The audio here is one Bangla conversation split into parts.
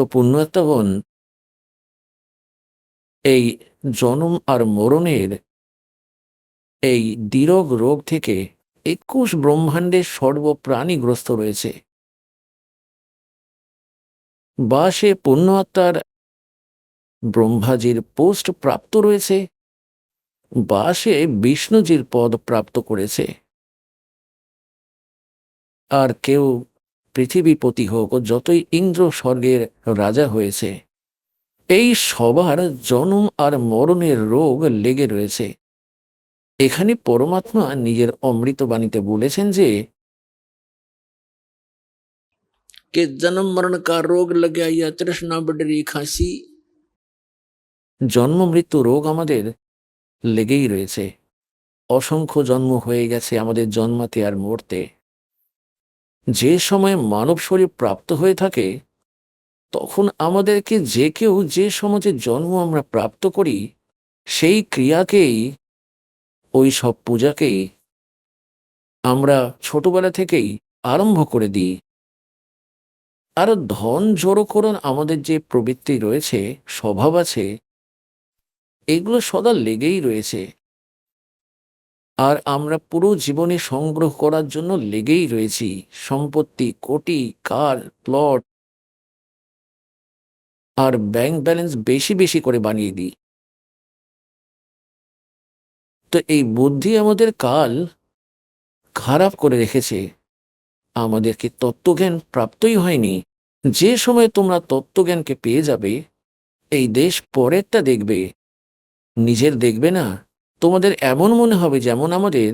তো পুণ্যাত্মাগণ, এই জনম আর মরণের এই দীর্ঘ রোগ থেকে 21 ব্রহ্মাণ্ডের সর্বপ্রাণীগ্রস্ত রয়েছে। বা সে পুণ্যাত্মার ব্রহ্মাজির পোস্ট প্রাপ্ত রয়েছে, বা সে বিষ্ণুজির পদ প্রাপ্ত করেছে। আর কেউ পৃথিবীপতি হোক, যতই ইন্দ্র স্বর্গের রাজা হয়েছে, এই সবার জনম আর মরণের রোগ লেগে রয়েছে। এখানে পরমাত্মা নিজের অমৃত বাণীতে বলেছেন যে कि जन्म मरण का रोग लग गया या तृष्णा बढ़ रही खांसी। জন্ম মৃত্যু রোগ আমাদের লেগেই রয়েছে। অসংখ্য জন্ম হয়ে গেছে আমাদের জন্মাতে আর মরতে। যে সময় মানব শরীর প্রাপ্ত হয়ে থাকে, তখন আমাদেরকে যে কেউ যে সমাজে জন্ম আমরা প্রাপ্ত করি, সেই ক্রিয়াকেই, ওই সব পূজাকেই আমরা ছোটবেলা থেকেই আরম্ভ করে দিই। আর ধন জড়োকরণ আমাদের যে প্রবৃত্তি রয়েছে, স্বভাব আছে, এগুলো সদা লেগেই রয়েছে। আর আমরা পুরো জীবনে সংগ্রহ করার জন্য লেগেই রয়েছি। সম্পত্তি, কোটি, কার, প্লট আর ব্যাংক ব্যালেন্স বেশি বেশি করে বানিয়ে দিই। তো এই বুদ্ধি আমাদের কাল খারাপ করে রেখেছে, আমাদেরকে তত্ত্বজ্ঞান প্রাপ্তই হয়নি। যে সময় তোমরা তত্ত্বজ্ঞানকে পেয়ে যাবে, এই দেশ পরেরটা দেখবে, নিজের দেখবে না। তোমাদের এমন মনে হবে যেমন আমাদের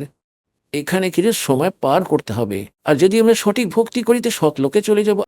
এখানে কিছু সময় পার করতে হবে, আর যদি আমরা সঠিক ভক্তি করি তো সৎলোকে চলে যাব।